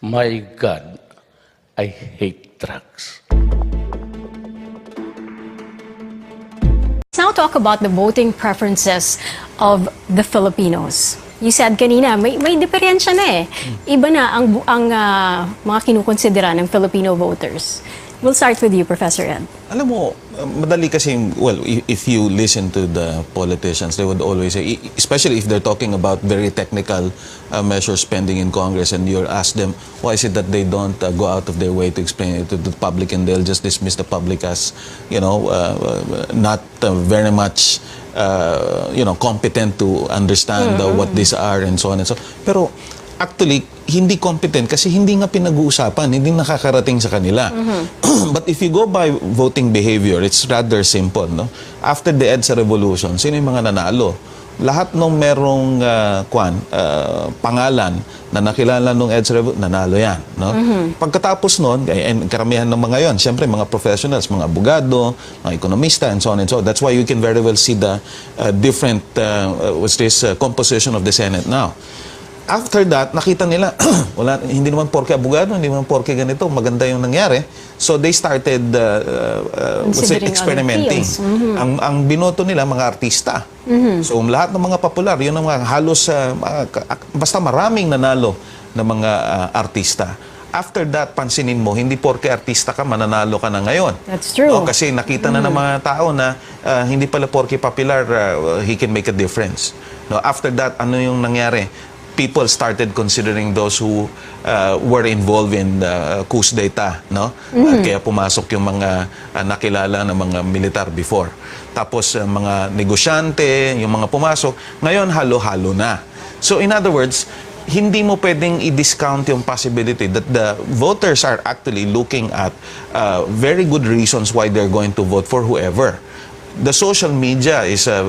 My God, I hate drugs. Let's now talk about the voting preferences of the Filipinos. You said kanina, may diferensya na eh. Iba na ang mga kinukonsidera ng Filipino voters. We'll start with you, Professor Ed. Alam mo, madali kasi, well, if you listen to the politicians, they would always say, especially if they're talking about very technical measures pending in Congress, and you ask them, why is it that they don't go out of their way to explain it to the public, and they'll just dismiss the public as, not very much, competent to understand what these are and so on and so on. Pero, actually, hindi competent kasi hindi nga pinag-uusapan, hindi nakakarating sa kanila. But if you go by voting behavior, it's rather simple. No? After the EDSA revolution, sino yung mga nanalo? Lahat nung merong pangalan na nakilala nung EDSA revolution, nanalo yan. No? Pagkatapos nun, karamihan ng mga yon, siyempre mga professionals, mga abogado, mga ekonomista, and so on and so on. That's why you can very well see the different composition of the Senate now. After that, nakita nila, hindi naman porke abogado, hindi naman porke ganito, maganda yung nangyari. So they started experimenting. Ang binoto nila, mga artista. So lahat ng mga popular, yun ang mga halos, basta maraming nanalo na mga artista. After that, pansinin mo, hindi porke artista ka, mananalo ka na ngayon. That's true. No, kasi nakita na ng mga tao na hindi pala porke popular, he can make a difference. No, after that, ano yung nangyari? People started considering those who were involved in coups d'etat, no? Kaya pumasok yung mga nakilala ng mga militar before. Tapos mga negosyante, yung mga pumasok, ngayon halo-halo na. So in other words, hindi mo pwedeng i-discount yung possibility that the voters are actually looking at very good reasons why they're going to vote for whoever. The social media is a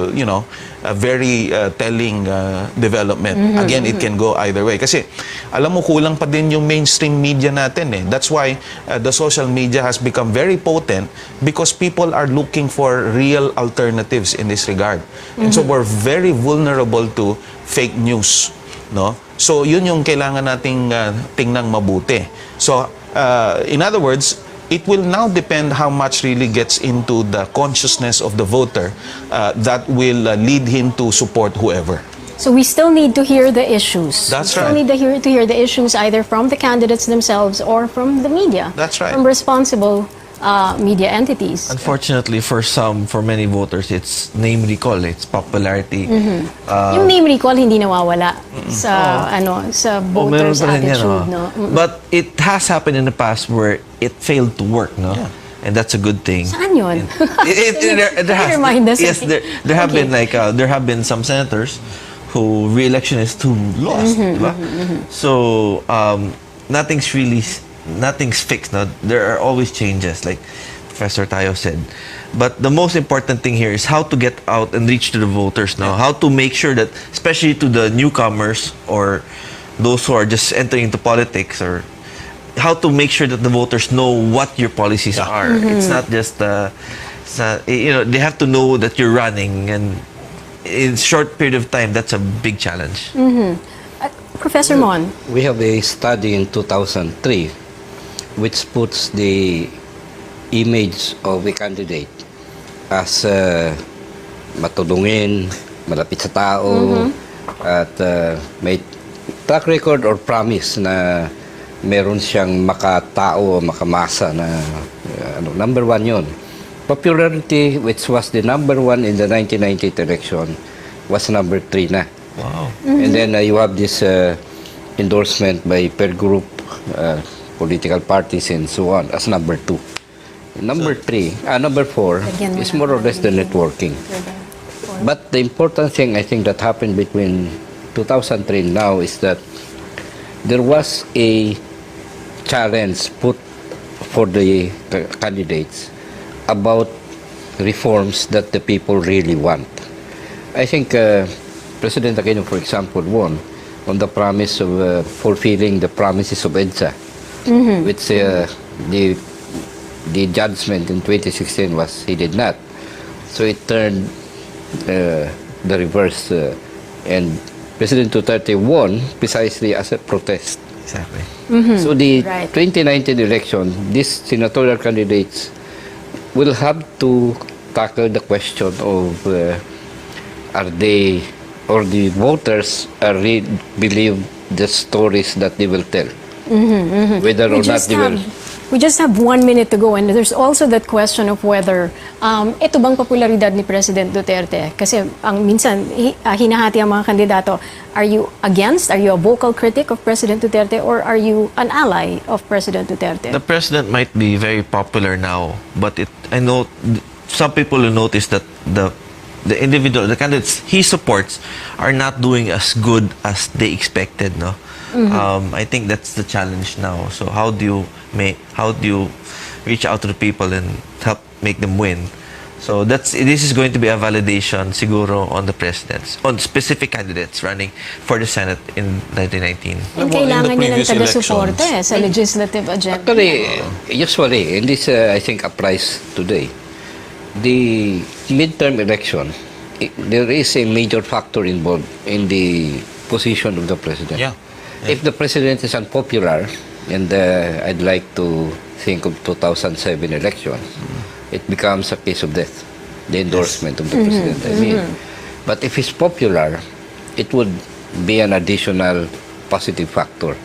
very telling development. Again, it can go either way. Kasi alam mo, kulang pa din yung mainstream media natin eh. That's why the social media has become very potent because people are looking for real alternatives in this regard. And so we're very vulnerable to fake news, no? So yun yung kailangan nating tingnan mabuti. So in other words, it will now depend how much really gets into the consciousness of the voter that will lead him to support whoever. So we still need to hear the issues. That's right. We still need to hear the issues either from the candidates themselves or from the media. That's right. From responsible media entities. Unfortunately, for many voters, it's name recall, it's popularity. Yung name recall hindi nawawala sa voters' attitude, no? But it has happened in the past where it failed to work, no? Yeah. And that's a good thing. Saan yun? There has. Remind us. Yes, there have been there have been some senators who re-electionists who lost, diba? So nothing's fixed. No? There are always changes, like Professor Tayo said. But the most important thing here is how to get out and reach to the voters now. How to make sure that, especially to the newcomers or those who are just entering into politics, or how to make sure that the voters know what your policies are. It's not just, they have to know that you're running, and in a short period of time, that's a big challenge. Professor Mon. We have a study in 2003 which puts the image of a candidate as matulungin, malapit sa tao, at may track record or promise na meron siyang makatao o makamasa na number one yun. Popularity, which was the number one in the 1998 election, was number 3 na. Wow. And then you have this endorsement by per group, political parties and so on as number 2. Number 4 is more or less the networking. But the important thing I think that happened between 2003 and now is that there was a challenge put for the candidates about reforms that the people really want. I think President Aquino, for example, won on the promise of fulfilling the promises of EDSA, which the judgment in 2016 was he did not. So it turned the reverse, and President Duterte won precisely as a protest Exactly. So the Right. 2019 election, these senatorial candidates will have to tackle the question of are they or the voters are believe the stories that they will tell, whether or not they will. We just have 1 minute to go, and there's also that question of whether ito bang popularidad ni President Duterte? Kasi ang minsan hinahati ang mga kandidato. Are you against? Are you a vocal critic of President Duterte, or are you an ally of President Duterte? The president might be very popular now, but I know some people will notice that the candidates he supports are not doing as good as they expected, no? I think that's the challenge now. So how do you reach out to the people and help make them win? So this is going to be a validation siguro on the presidents, on specific candidates running for the Senate in 2019. And Well, in the kailangan niya ng previous taga-suporta elections- sa legislative agenda. Actually, usually, and this I think applies today, the midterm election, there is a major factor involved in the position of the president. Yeah. If the president is unpopular, and I'd like to think of 2007 elections, it becomes a case of death, the endorsement of the president. I mean, but if he's popular, it would be an additional positive factor.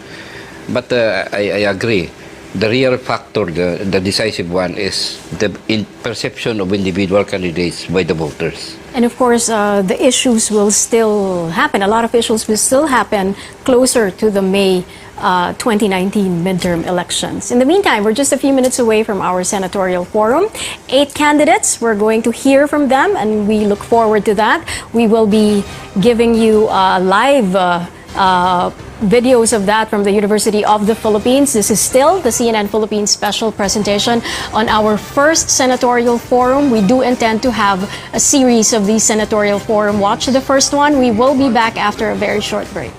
But I agree. The real factor, the decisive one, is the perception of individual candidates by the voters. And of course, the issues will still happen. A lot of issues will still happen closer to the May 2019 midterm elections. In the meantime, we're just a few minutes away from our senatorial forum. 8 candidates, we're going to hear from them, and we look forward to that. We will be giving you live videos of that from the University of the Philippines. This is still the CNN Philippines special presentation on our first senatorial forum. We do intend to have a series of these senatorial forum. Watch the first one. We will be back after a very short break.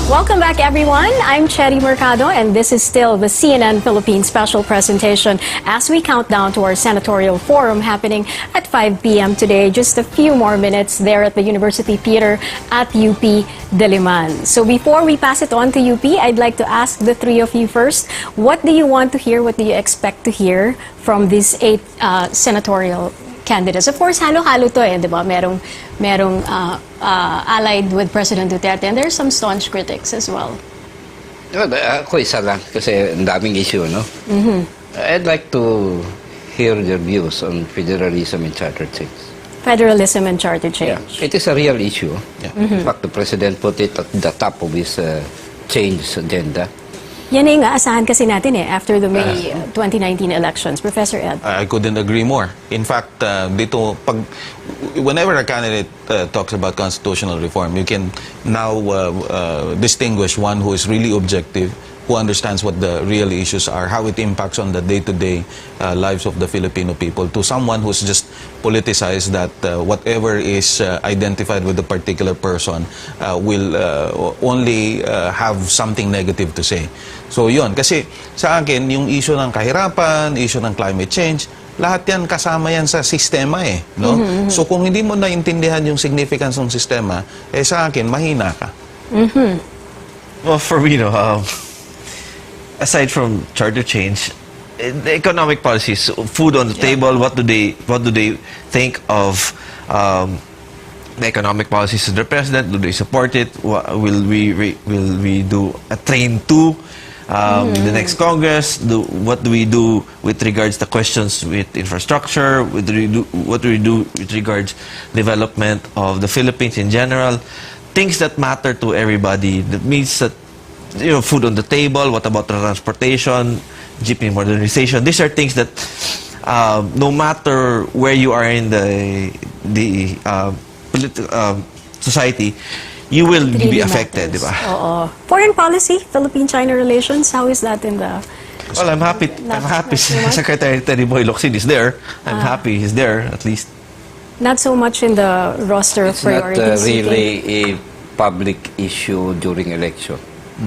Welcome back, everyone. I'm Cherry Mercado, and this is still the CNN Philippines special presentation as we count down to our senatorial forum happening at 5 p.m. today. Just a few more minutes there at the University Theater at UP Diliman. So before we pass it on to UP, I'd like to ask the three of you first, what do you want to hear, what do you expect to hear from these 8 senatorial candidates? Of course, halo-halo to di ba? Merong allied with President Duterte, and there's some staunch critics as well. Ako isa lang, kasi ang daming issue, no? I'd like to hear their views on federalism and charter change. Federalism and charter Yeah. change. It is a real issue. Yeah. In fact, the president put it at the top of his change agenda. Yan yung aasahan kasi natin after the May 2019 elections. Professor Ed. I couldn't agree more. In fact, whenever a candidate talks about constitutional reform, you can now distinguish one who is really objective, who understands what the real issues are, how it impacts on the day-to-day lives of the Filipino people, to someone who's just politicized that whatever is identified with a particular person will only have something negative to say. So yun, kasi sa akin, yung issue ng kahirapan, issue ng climate change, lahat yan kasama yan sa sistema no? So kung hindi mo naintindihan yung significance ng sistema, sa akin, mahina ka. Well, for me, aside from charter change, the economic policies, food on the table, what do they think of the economic policies of the president? Do they support it? Will we do a train to the next Congress? What do we do with regards to questions with infrastructure? What do we do with regards development of the Philippines in general? Things that matter to everybody. That means that, you know, food on the table. What about transportation, jeepney modernization? These are things that no matter where you are in the society, you will It really be affected, matters. di ba? Oo. Foreign policy, Philippine-China relations, how is that in the... Well, I'm happy. Not so much? Secretary Terry Boy Locsin is there. I'm happy he's there, at least. Not so much in the roster of It's not priorities. really a public issue during election.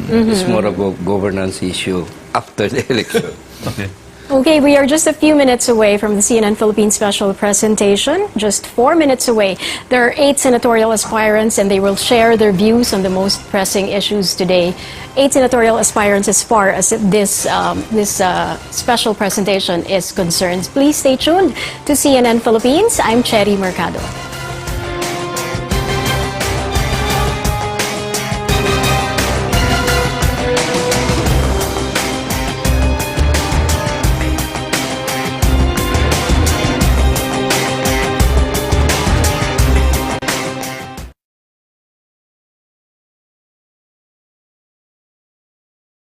It's more of a governance issue after the election. Okay. Okay, we are just a few minutes away from the CNN Philippines special presentation. Just 4 minutes away. There are 8 senatorial aspirants and they will share their views on the most pressing issues today. 8 senatorial aspirants as far as this special presentation is concerned. Please stay tuned to CNN Philippines. I'm Cherry Mercado.